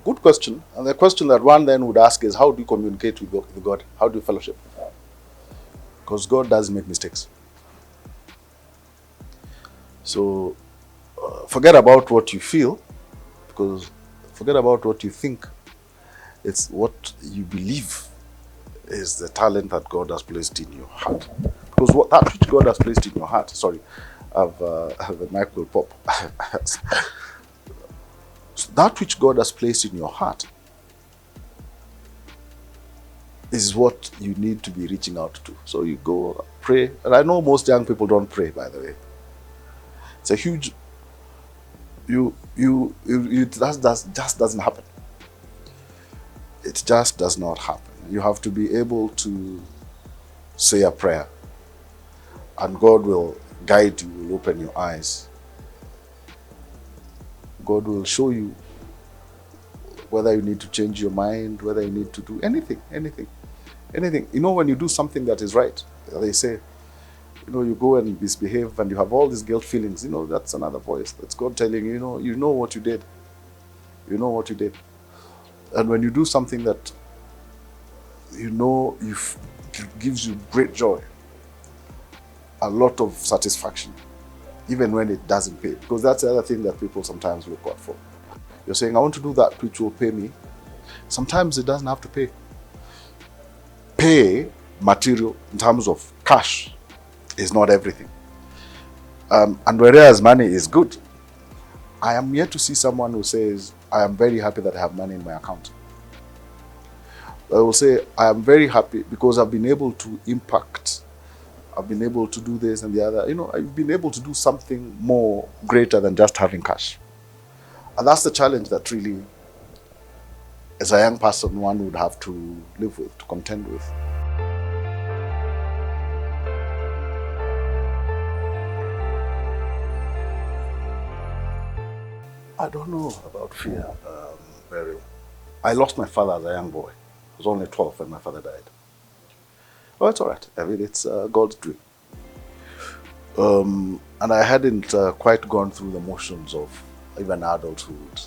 Good question. And the question that one then would ask is, how do you communicate with God? How do you fellowship? Because God doesn't make mistakes. So forget about what you feel, because forget about what you think. It's what you believe is the talent that God has placed in your heart. Because that which God has placed in your heart, sorry, the mic will pop. So that which God has placed in your heart is what you need to be reaching out to. So you go pray. And I know most young people don't pray, by the way. It's a huge, that just doesn't happen. It just does not happen. You have to be able to say a prayer, and God will guide you, will open your eyes. God will show you whether you need to change your mind, whether you need to do anything. You know, when you do something that is right, they say, you know, you go and misbehave and you have all these guilt feelings, you know, that's another voice. That's God telling you, you know what you did. You know what you did. And when you do something that you know gives you great joy, a lot of satisfaction, even when it doesn't pay. Because that's the other thing that people sometimes look out for. You're saying, I want to do that which will pay me. Sometimes it doesn't have to pay. Pay material in terms of cash is not everything. And whereas money is good, I am yet to see someone who says, I am very happy that I have money in my account. I will say, I am very happy because I've been able to impact. I've been able to do this and the other. You know, I've been able to do something more greater than just having cash. And that's the challenge that really, as a young person, one would have to live with, to contend with. I don't know about fear very well. I lost my father as a young boy. I was only 12 when my father died. Oh, it's all right. I mean, it's God's dream. And I hadn't quite gone through the motions of even adulthood,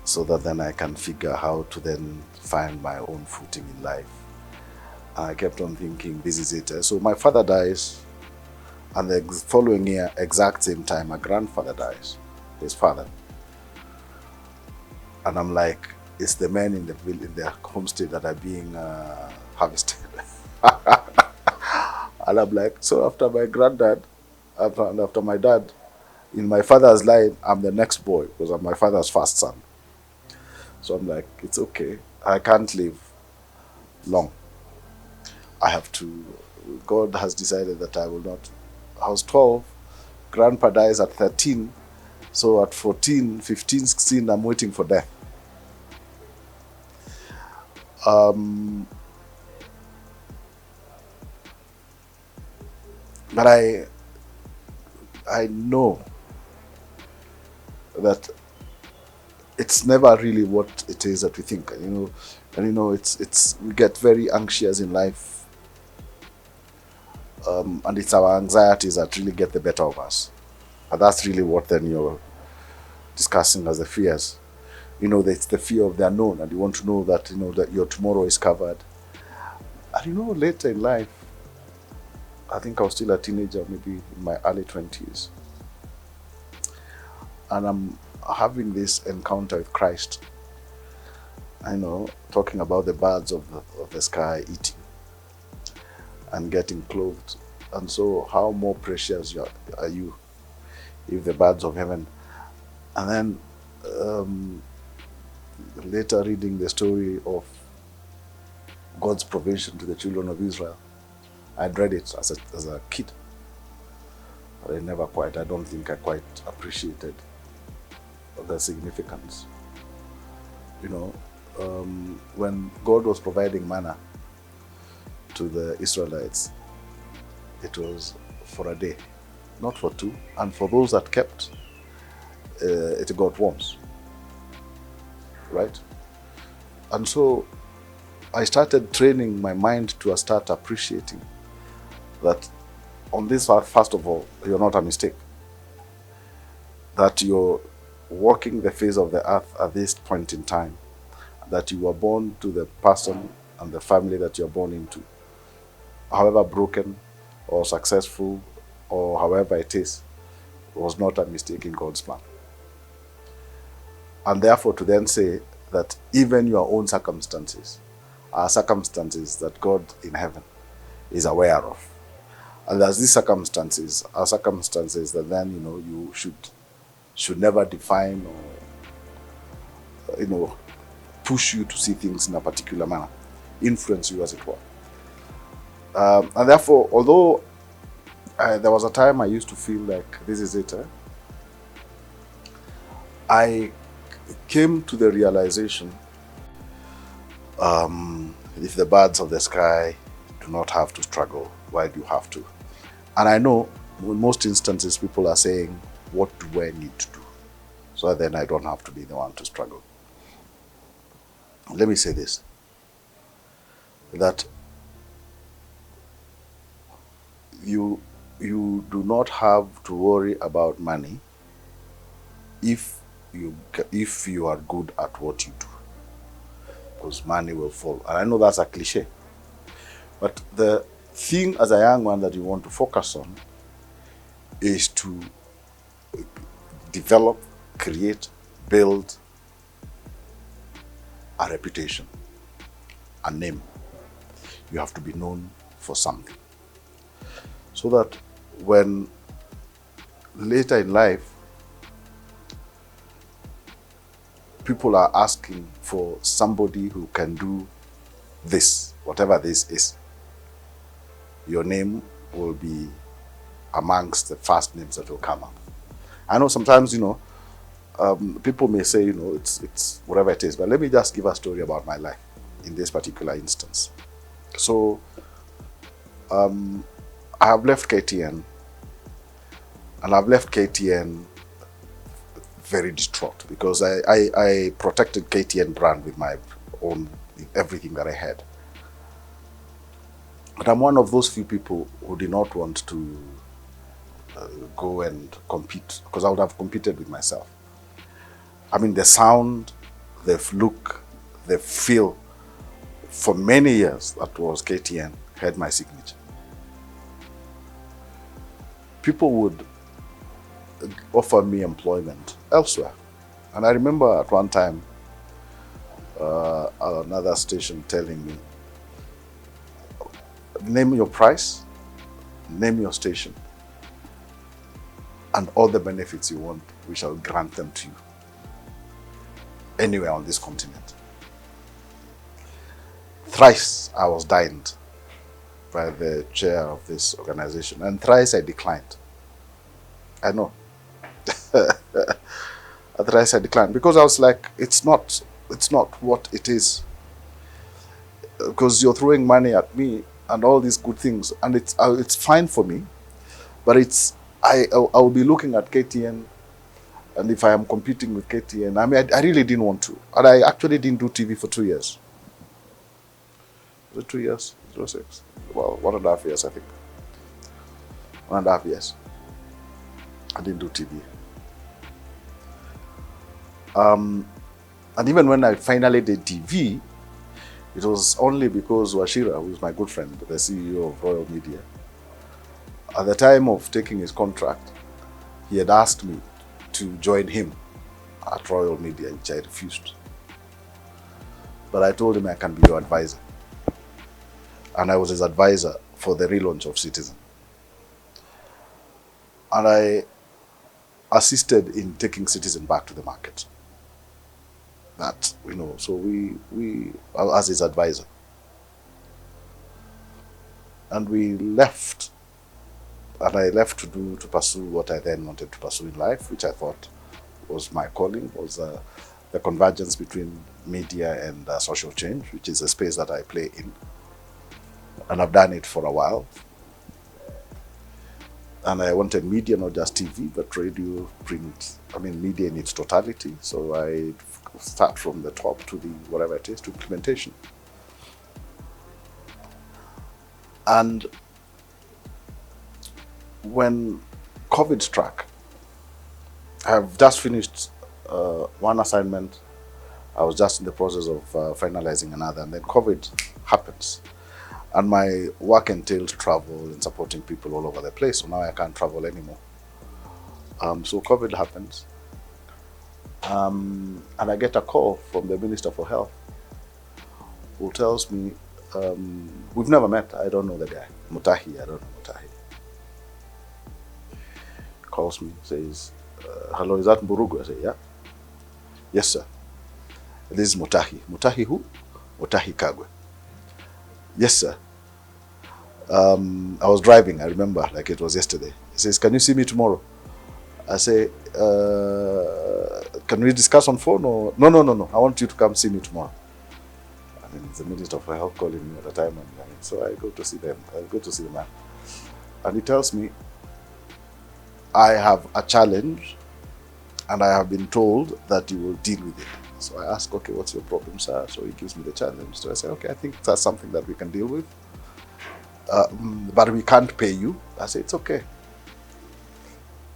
so that then I can figure how to then find my own footing in life. I kept on thinking, this is it. So my father dies, and the following year, exact same time, my grandfather dies, his father. And I'm like, it's the men in the homestead that are being harvested. And I'm like, so after my granddad, after my dad, in my father's line, I'm the next boy because I'm my father's first son. So I'm like, it's okay. I can't live long. I have to, God has decided that I will not. I was 12, grandpa dies at 13. So at 14, 15, 16, I'm waiting for death. But I know that it's never really what it is that we think, and it's we get very anxious in life, and it's our anxieties that really get the better of us, and that's really what then you're discussing as the fears. It's the fear of the unknown, and you want to know that that your tomorrow is covered. And later in life, I think I was still a teenager, maybe in my early 20s, and I'm having this encounter with Christ. Talking about the birds of the sky eating and getting clothed. And so how more precious are you if the birds of heaven. And then later reading the story of God's provision to the children of Israel. I'd read it as a kid, but I don't think I quite appreciated the significance. When God was providing manna to the Israelites, it was for a day, not for two. And for those that kept, it got worms, right? And so I started training my mind to start appreciating that on this earth, first of all, you're not a mistake. That you're walking the face of the earth at this point in time. That you were born to the person and the family that you're born into. However broken or successful or however it is, was not a mistake in God's plan. And therefore to then say that even your own circumstances are circumstances that God in heaven is aware of. And as these circumstances are circumstances that then, you should never define or, push you to see things in a particular manner, influence you as it were. And therefore, although there was a time I used to feel like this is it, I came to the realization, if the birds of the sky do not have to struggle, why do you have to? And I know in most instances people are saying, what do I need to do? So then I don't have to be the one to struggle. Let me say this, that you do not have to worry about money if you are good at what you do, because money will follow. And I know that's a cliche, but the thing as a young man that you want to focus on is to develop, create, build a reputation, a name. You have to be known for something, so that when later in life people are asking for somebody who can do this, whatever this is, your name will be amongst the first names that will come up. I know sometimes, people may say, it's whatever it is, but let me just give a story about my life in this particular instance. So, I have left KTN, and I've left KTN very distraught, because I protected KTN brand with my own, everything that I had. But I'm one of those few people who did not want to go and compete, because I would have competed with myself. I mean, the sound, the look, the feel, for many years, that was KTN, had my signature. People would offer me employment elsewhere. And I remember at one time, another station telling me, name your price, name your station, and all the benefits you want, we shall grant them to you anywhere on this continent. Thrice I was dined by the chair of this organization, and thrice I declined. I know. Thrice I declined, because I was like, it's not what it is. Because you're throwing money at me and all these good things, and it's fine for me, but I will be looking at KTN, and if I am competing with KTN, I mean, I really didn't want to. And I actually didn't do TV for 2 years. Was it 2 years? 06? Well, 1.5 years, I think. 1.5 years. I didn't do TV. And even when I finally did TV, it was only because Washira, who is my good friend, the CEO of Royal Media, at the time of taking his contract, he had asked me to join him at Royal Media, which I refused. But I told him I can be your advisor. And I was his advisor for the relaunch of Citizen. And I assisted in taking Citizen back to the market. That, so we as his advisor. And we left. And I left to pursue what I then wanted to pursue in life, which I thought was my calling, was the convergence between media and social change, which is a space that I play in. And I've done it for a while. And I wanted media, not just TV, but radio, print, media in its totality. So I start from the top to the, whatever it is, to implementation. And when COVID struck, I've just finished one assignment. I was just in the process of finalizing another, and then COVID happens. And my work entailed travel and supporting people all over the place, so now I can't travel anymore. So COVID happens, and I get a call from the Minister for Health, who tells me, we've never met, I don't know the guy, Mutahi, I don't know Mutahi. Calls me, says, hello, is that Mburugu? I say, yeah. Yes, sir. This is Mutahi. Mutahi who? Mutahi Kagwe. Yes, sir. I was driving, I remember, like it was yesterday. He says, can you see me tomorrow? I say, can we discuss on phone or? No. I want you to come see me tomorrow. It's the Minister for Health calling me at the time. So I go to see them. I go to see the man. And he tells me, I have a challenge and I have been told that you will deal with it. So I ask, okay, what's your problem, sir? So he gives me the challenge. So I say, okay, I think that's something that we can deal with. But we can't pay you. I say, it's okay.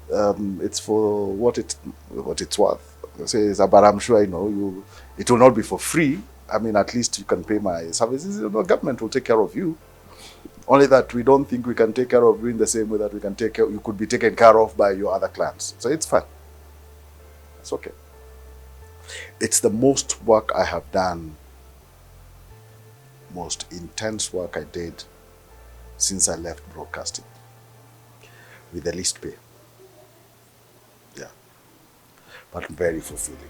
It's for what it's worth. I say, but I'm sure it will not be for free. At least you can pay my services. The government will take care of you. Only that we don't think we can take care of you in the same way that we can take care. You could be taken care of by your other clients. So it's fine. It's okay. It's the most work I have done, most intense work I did since I left broadcasting, with the least pay. Yeah. But very fulfilling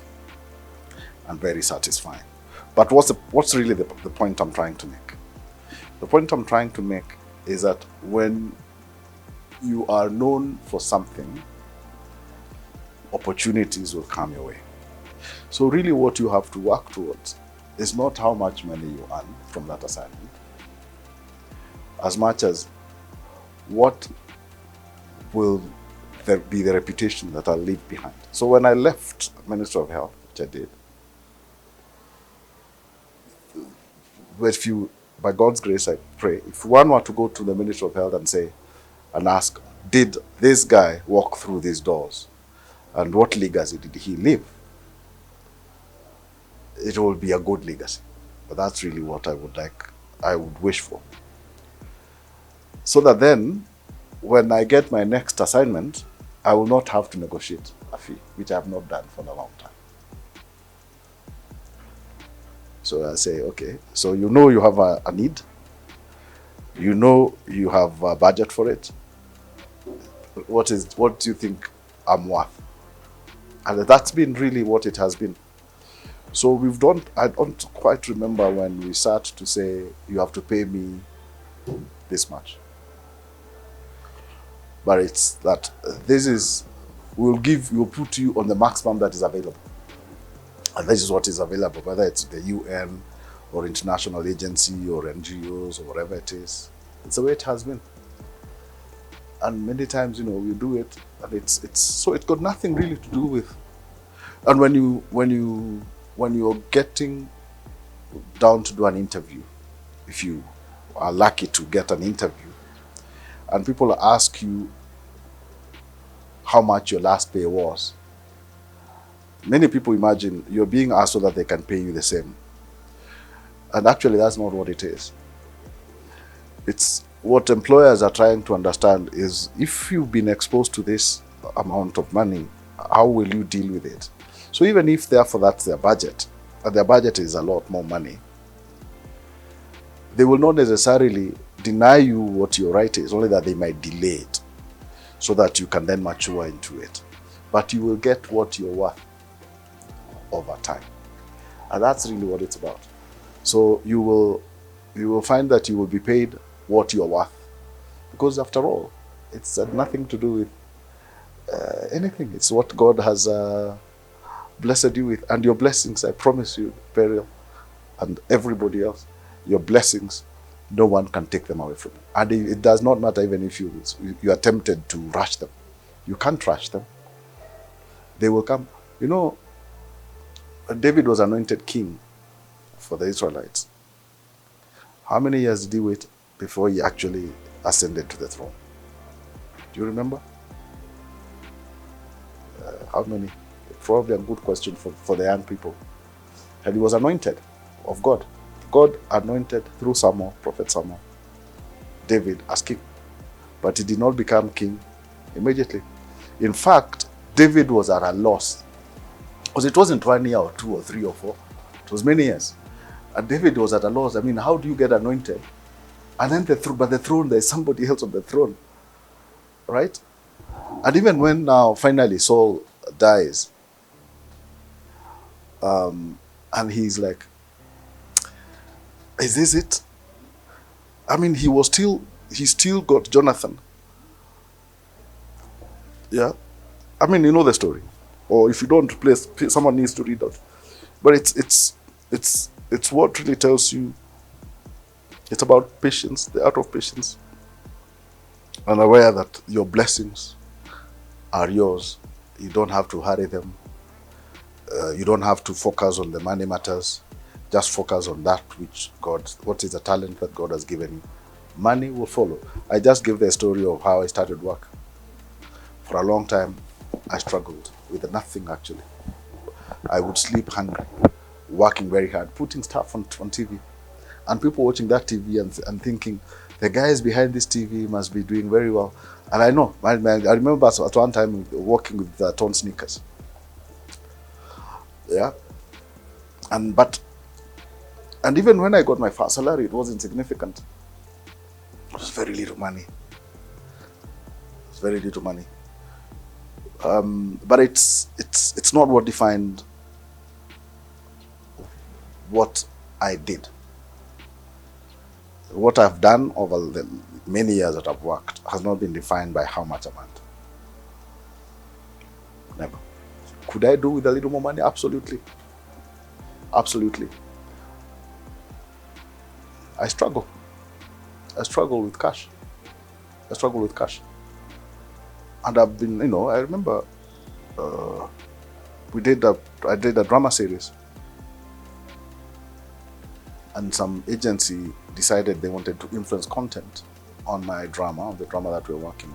and very satisfying. But what's really the point I'm trying to make? The point I'm trying to make is that when you are known for something, opportunities will come your way. So really what you have to work towards is not how much money you earn from that assignment, as much as what will be the reputation that I'll leave behind. So when I left Ministry of Health, which I did, by God's grace, I pray, if one were to go to the Ministry of Health and ask, did this guy walk through these doors? And what legacy did he leave? It will be a good legacy. But that's really what I would wish for. So that then, when I get my next assignment, I will not have to negotiate a fee, which I have not done for a long time. So I say, okay, so you have a need, you have a budget for it. What do you think I'm worth? And that's been really what it has been. So I don't quite remember when we sat to say, you have to pay me this much. But it's that we'll put you on the maximum that is available. And this is what is available, whether it's the UN or international agency or NGOs or whatever it is. It's the way it has been. And many times, we do it, and so it's got nothing really to do with. And when you're getting down to do an interview, if you are lucky to get an interview, and people ask you how much your last pay was, many people imagine you're being asked so that they can pay you the same. And actually, that's not what it is. It's what employers are trying to understand is, if you've been exposed to this amount of money, how will you deal with it? So even if, therefore, that's their budget, and their budget is a lot more money, they will not necessarily deny you what your right is, only that they might delay it so that you can then mature into it. But you will get what you're worth over time. And that's really what it's about. So you will find that you will be paid what you're worth. Because after all, it's nothing to do with anything. It's what God has blessed you with. And your blessings, I promise you, Peril, and everybody else, your blessings No one can take them away from you. And it does not matter even if you are tempted to rush them. You can't rush them. They will come. You know, David was anointed king for the Israelites. How many years did he wait before he actually ascended to the throne? Do you remember? How many? Probably a good question for the young people. And he was anointed of God. God anointed through Samuel, Prophet Samuel, David as king. But he did not become king immediately. In fact, David was at a loss. Because it wasn't 1 year or 2 or 3 or 4. It was many years. And David was at a loss. I mean, how do you get anointed? And then but the throne, there's somebody else on the throne. Right? And even when now finally Saul dies, and he's like, is this it? I mean, he still got Jonathan. Yeah. I mean, you know the story. Or if you don't, please, someone needs to read that. But it's what really tells you. It's about patience, the art of patience. And aware that your blessings are yours. You don't have to hurry them. You don't have to focus on the money matters. Just focus on that what is the talent that God has given you. Money will follow. I just gave the story of how I started work. For a long time, I struggled with nothing actually. I would sleep hungry, working very hard, putting stuff on TV. And people watching that TV and thinking, the guys behind this TV must be doing very well. And I know, I remember at one time working with torn sneakers. Yeah. And even when I got my first salary, it wasn't significant. It was very little money. It was very little money. But it's not what defined what I did. What I've done over the many years that I've worked has not been defined by how much I'm earned. Never. Could I do with a little more money? Absolutely. Absolutely. I struggle. I struggle with cash. I struggle with cash. And I've been, I remember I did a drama series. And some agency decided they wanted to influence content on my drama, on the drama that we're working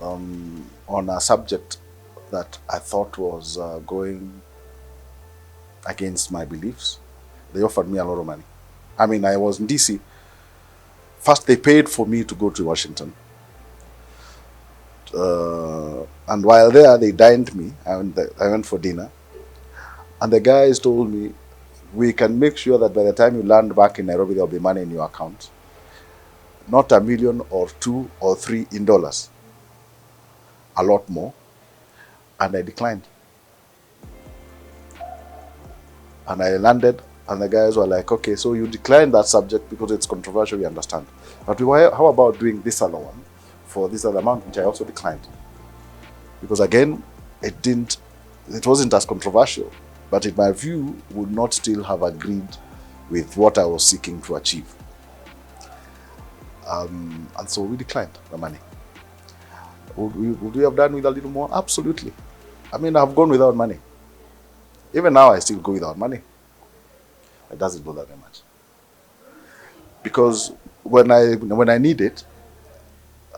on a subject that I thought was going against my beliefs. They offered me a lot of money. I mean, I was in DC. First, they paid for me to go to Washington. And while there, they dined me. I went for dinner. And the guys told me, we can make sure that by the time you land back in Nairobi, there'll be money in your account. Not $1 million or $2 or $3 in dollars. A lot more. And I declined. And I landed, and the guys were like, okay, so you declined that subject because it's controversial, we understand. But how about doing this other one for this other amount, which I also declined? Because again, it wasn't as controversial, but in my view, would not still have agreed with what I was seeking to achieve. And so we declined the money. Would we have done with a little more? Absolutely. I mean, I've gone without money. Even now, I still go without money. It doesn't bother me much. Because when I need it,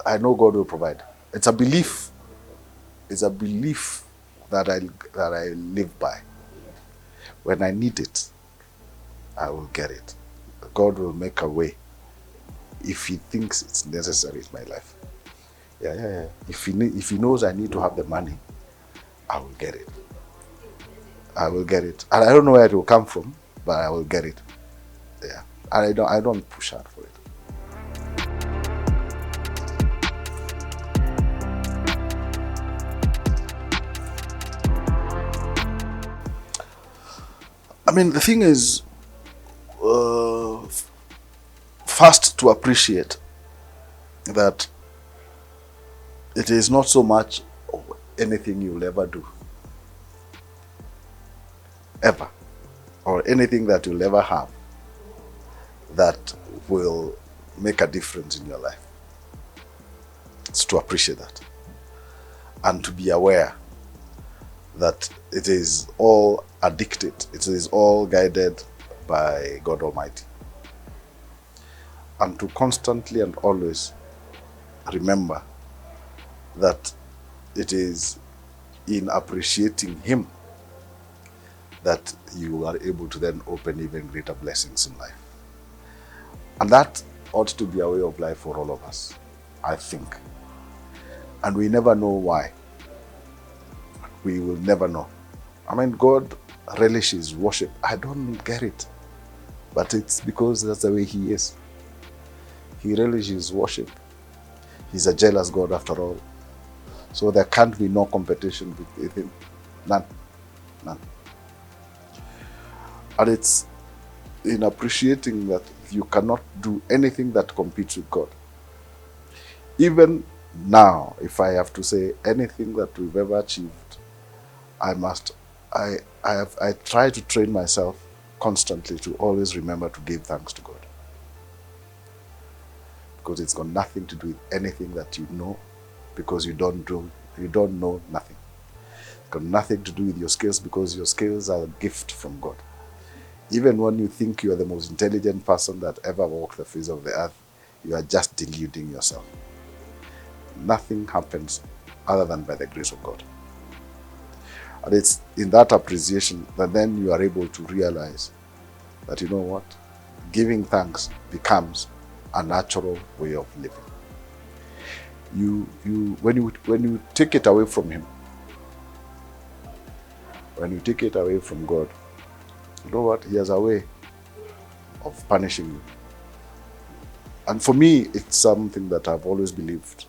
I know God will provide. It's a belief. It's a belief that I live by. When I need it, I will get it. God will make a way if He thinks it's necessary in my life. Yeah. If He knows I need to have the money, I will get it. I will get it. And I don't know where it will come from, but I will get it. Yeah. And I don't push hard for it. I mean, the thing is, first to appreciate that it is not so much anything you'll ever do. Ever. Or anything that you'll ever have that will make a difference in your life. It's to appreciate that and to be aware that it is all addicted, it is all guided by God Almighty. And to constantly and always remember that it is in appreciating Him that you are able to then open even greater blessings in life. And that ought to be a way of life for all of us, I think. And we never know why. We will never know. I mean, God relishes worship. I don't get it. But it's because that's the way He is. He relishes worship. He's a jealous God after all. So there can't be no competition with Him. None. None. And it's in appreciating that you cannot do anything that competes with God. Even now, if I have to say anything that we've ever achieved, I try to train myself constantly to always remember to give thanks to God. Because it's got nothing to do with anything that you know, because you don't know nothing. It's got nothing to do with your skills, because your skills are a gift from God. Even when you think you are the most intelligent person that ever walked the face of the earth, you are just deluding yourself. Nothing happens other than by the grace of God. And it's in that appreciation that then you are able to realize that, you know what, giving thanks becomes a natural way of living. When you take it away from Him, when you take it away from God, you know what, He has a way of punishing you. And for me, it's something that I've always believed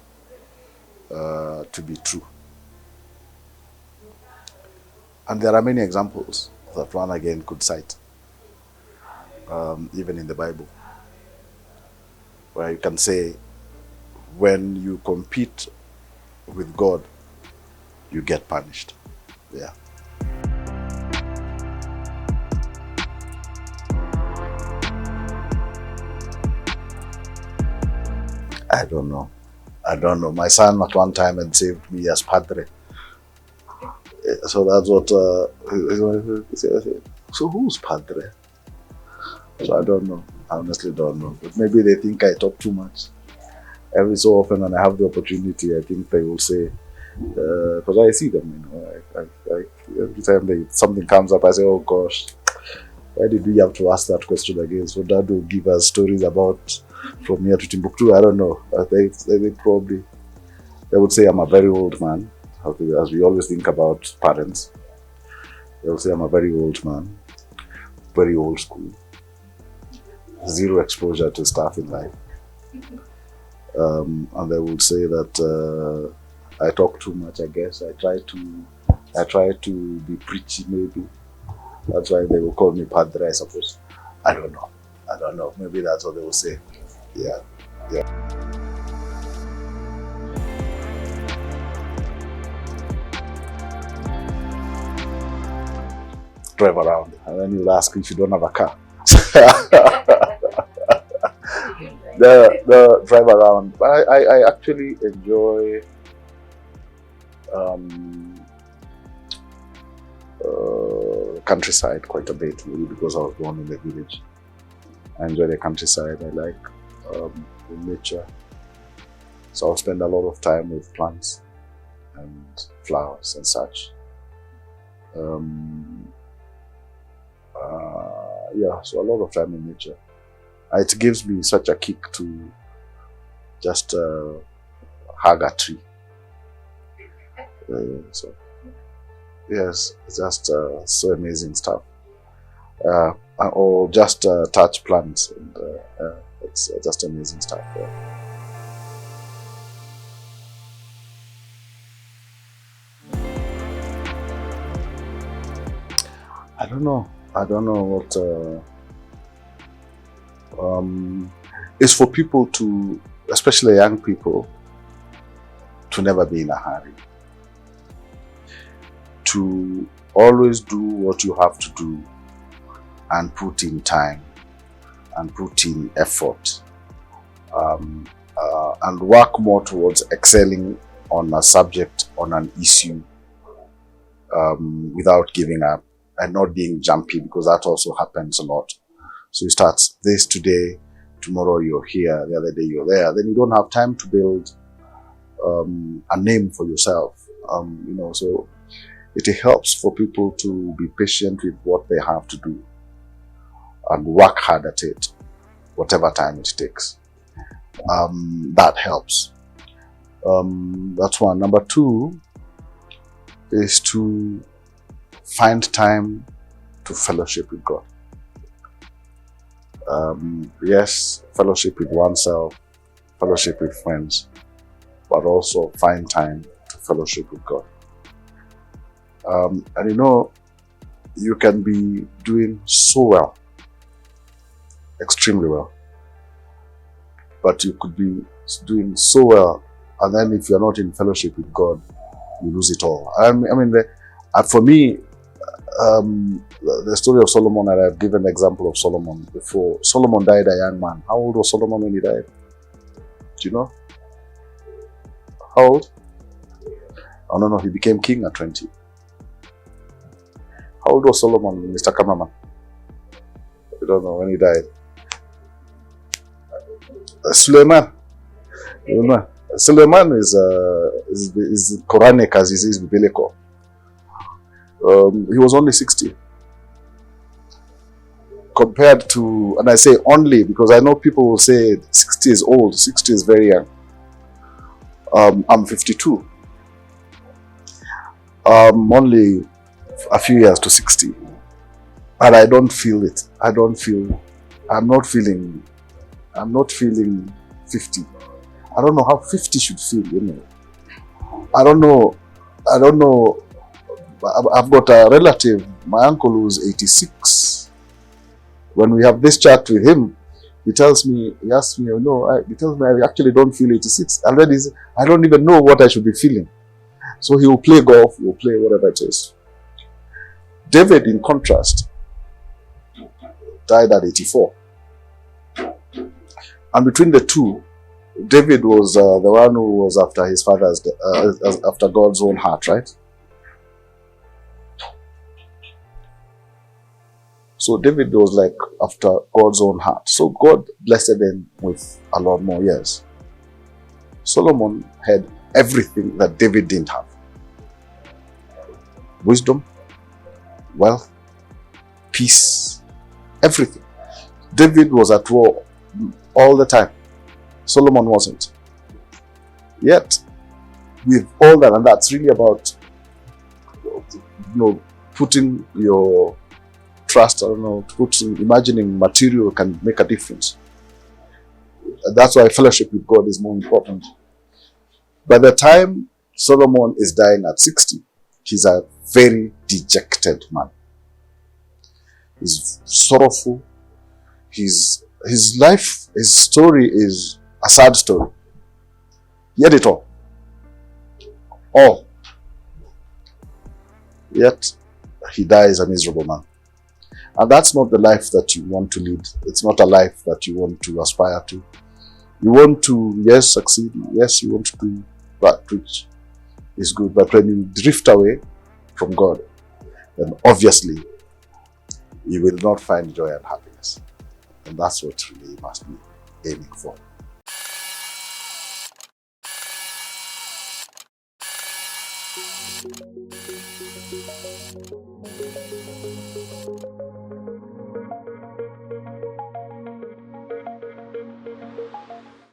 to be true. And there are many examples that one again could cite, even in the Bible, where you can say, when you compete with God, you get punished. Yeah. I don't know. My son at one time had saved me as padre. So that's what, so who's padre? So I don't know. I honestly don't know. But maybe they think I talk too much. Every so often when I have the opportunity, I think they will say, because I see them, every time something comes up, I say, oh gosh, why did we have to ask that question again? So Dad will give us stories about from here to Timbuktu. I don't know. They probably, they would say I'm a very old man, as we always think about parents. They'll say I'm a very old man, very old school, zero exposure to stuff in life. And they would say that I talk too much, I guess. I try to be preachy, maybe. That's why they will call me padre, I suppose. I don't know. Maybe that's what they will say. Yeah. Drive around, and then you'll ask if you don't have a car. the drive around. I actually enjoy countryside quite a bit, really, because I was born in the village. I enjoy the countryside. I like the nature. So I'll spend a lot of time with plants and flowers and such. So a lot of time in nature. It gives me such a kick to just hug a tree. So yes, it's just so amazing stuff. Or just touch plants, and it's just amazing stuff. Yeah. I don't know what is for people to, especially young people, to never be in a hurry. To always do what you have to do and put in time and put in effort, and work more towards excelling on a subject, on an issue, without giving up and not being jumpy, because that also happens a lot. So you start this today, tomorrow you're here, the other day you're there. Then you don't have time to build a name for yourself. So it helps for people to be patient with what they have to do and work hard at it, whatever time it takes. That helps. That's one. Number two is to find time to fellowship with God. Yes, fellowship with oneself, fellowship with friends, but also find time to fellowship with God. And you can be doing so well, extremely well, but you could be doing so well, and then if you're not in fellowship with God, you lose it all. For me, the story of Solomon, and I've given the example of Solomon before. Solomon died a young man. How old was Solomon when he died? Do you know? How old? Oh, no, he became king at 20. How old was Solomon, Mr. Cameraman? I don't know when he died. Suleiman is Quranic as he is biblical. He was only 60. Compared to, and I say only because I know people will say 60 is old, 60 is very young. I'm 52. Only a few years to 60. And I don't feel it. I'm not feeling 50. I don't know how 50 should feel, I don't know. I've got a relative, my uncle, who's 86. When we have this chat with him, he asks me, I actually don't feel 86. Already, I don't even know what I should be feeling. So he will play golf, he will play whatever it is. David, in contrast, died at 84. And between the two, David was the one who was after his father's, after God's own heart, right? So David was like after God's own heart. So God blessed him with a lot more years. Solomon had everything that David didn't have. Wisdom, wealth, peace, everything. David was at war all the time. Solomon wasn't. Yet, with all that, and that's really about, putting your trust, imagining material can make a difference. That's why fellowship with God is more important. By the time Solomon is dying at 60, he's a very dejected man. He's sorrowful. His life, his story is a sad story. He had it all. All. Yet, he dies a miserable man. And that's not the life that you want to lead. It's not a life that you want to aspire to. You want to, yes, succeed. Yes, you want to do that, which is good. But when you drift away from God, then obviously you will not find joy and happiness. And that's what really you must be aiming for.